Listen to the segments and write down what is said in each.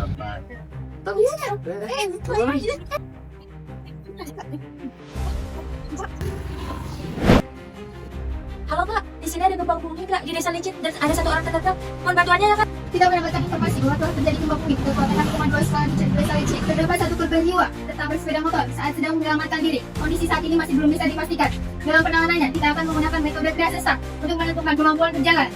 Halo Pak, di sini ada gempa bumi Kak, di desa Licin dan ada satu orang terdekat. Mohon bantuannya ya Kak. Tidak mendapatkan informasi bahwa telah terjadi gempa bumi di kekuatan 6,2 skala Richter di desa Licin. Terdapat satu korban jiwa tetap bersepeda motor saat sedang menyelamatkan diri. Kondisi saat ini masih belum bisa dipastikan. Dalam penanganannya, kita akan menggunakan metode triase SAR untuk menentukan kemampuan berjalan,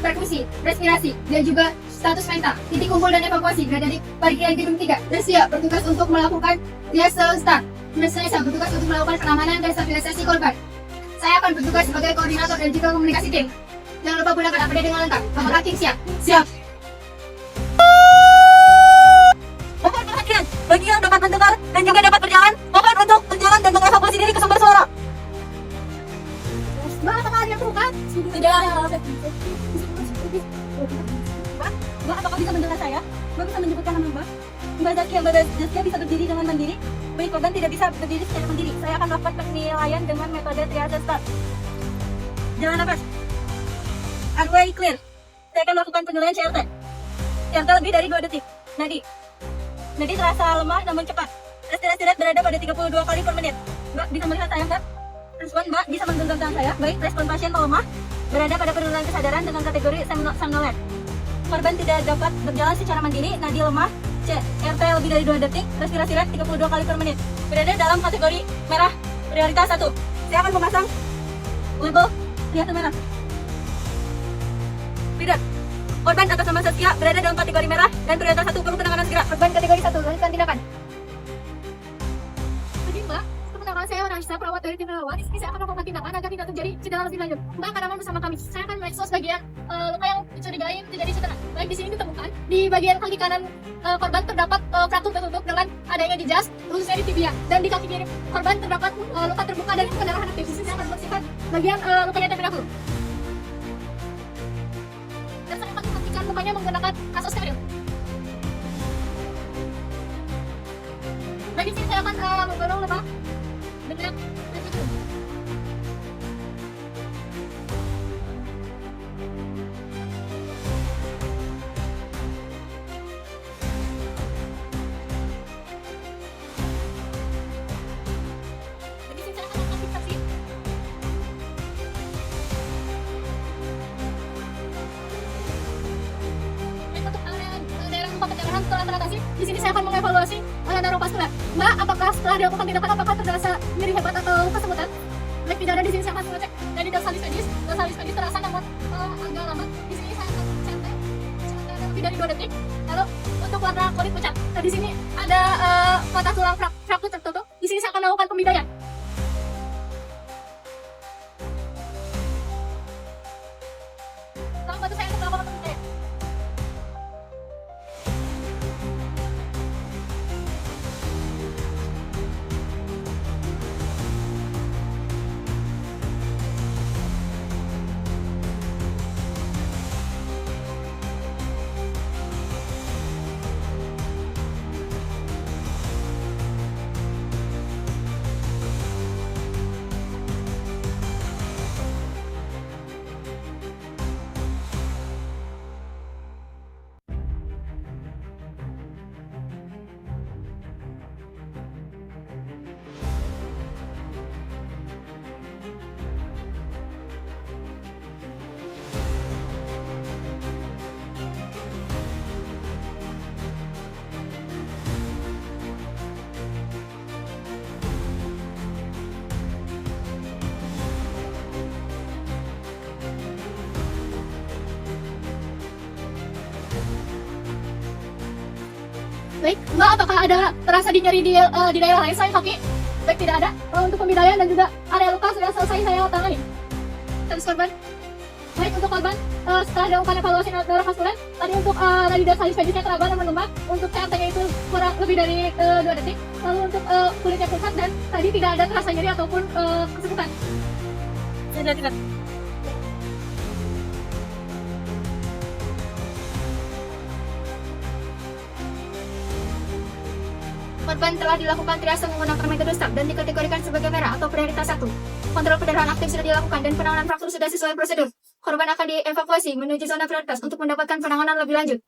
perkusi, respirasi, dan juga status mental. Titik kumpul dan evakuasi berada di parkiran gedung 3. Bersiap bertugas untuk melakukan triase SAR. Bersiap bertugas untuk melakukan penanganan dan stabilisasi korban. Saya akan bertugas sebagai koordinator dan juga komunikasi tim. Jangan lupa gunakan APD dengan lengkap. Apakah tim siap? Siap. Mohon perhatian, bagi yang dapat mendengar dan juga dapat berjalan, mohon untuk berjalan dan mengevakuasi diri ke sumber suara. Mbak, apakah ada yang terluka? Tidak. Mbak, apakah bisa mendengar saya? Mbak bisa menyebutkan nama Mbak? Mbak Zaskia bisa berdiri dengan mandiri. Baik, korban tidak bisa berdiri secara mandiri. Saya akan melakukan penilaian dengan metode triase SAR. Jalan nafas. Airway clear. Saya akan melakukan penilaian CRT. CRT lebih dari 2 detik. Nadi terasa lemah namun cepat. Respirasi rate berada pada 32 kali per menit. Mbak bisa melihat saya, Mbak? Respon Mbak bisa menggenggam tangan saya. Baik, respon pasien melemah berada pada penurunan kesadaran dengan kategori somnolent. Korban tidak dapat berjalan secara mandiri, nadi lemah, CRT lebih dari 2 detik, respirasi rate 32 kali per menit. Berada dalam kategori merah, prioritas 1. Saya akan memasang label triase merah. Tidak. Korban atas nama Zaskia berada dalam kategori merah dan prioritas 1, perlu penanganan segera. Korban kategori 1, lanjutkan tindakan. Jadi Mbak, perkenalkan saya Wanarisa, perawat dari tim relawan. Di sini saya akan melakukan tindakan agar tidak terjadi cedera lebih lanjut. Mbak akan aman bersama kami. Saya akan mereksos bagian luka yang dicurigai terjadi cedera. Baik, di sini ditemukan di bagian kaki kanan korban terdapat fraktur tertutup dengan adanya di jas, khususnya di tibia, dan di kaki kiri korban terdapat luka terbuka dan pendarahan aktif. Di sini saya akan membersihkan bagian lukanya terlebih dahulu. Dan saya akan membersihkan lukanya menggunakan kasus steril. Baik, di sini saya akan menggendong lemah dengan ventilator. Baik, di sini saya akan melakukan fiksasi. Baik, untuk area daerah luka pendarahan setelah teratasi, di sini saya akan mengevaluasi neurovaskular. Mbak, apakah setelah dilakukan tindakan apakah terasa nyeri hebat atau kesemutan? Baik, tidak ada. Di sini saya akan mengecek dari dorsalis pedis terasa namun agak lambat. Di sini saya akan centang lebih dari 2 detik. Lalu untuk warna kulit pucat, nah, di sini ada mata tulang fraktur tertutup. Di sini saya akan melakukan pemindaian. Tolong bantu saya untuk melakukan pemindaian. Baik, Mbak, apakah ada terasa nyeri di daerah lain selain kaki? Baik, tidak ada. Untuk pemindaian dan juga area luka sudah selesai saya tangani. Status korban. Baik, untuk korban setelah dilakukan evaluasi neurovaskular, tadi untuk tadi dorsalis pedisnya teraba dan melemah, untuk CRT-nya itu kurang lebih dari 2 detik. Lalu untuk kulitnya pucat dan tadi tidak ada terasa nyeri ataupun kesemutan. Tidak. Korban telah dilakukan triase menggunakan metode SAR dan dikategorikan sebagai merah atau prioritas 1. Kontrol pendarahan aktif sudah dilakukan dan penanganan fraktur sudah sesuai prosedur. Korban akan dievakuasi menuju zona prioritas untuk mendapatkan penanganan lebih lanjut.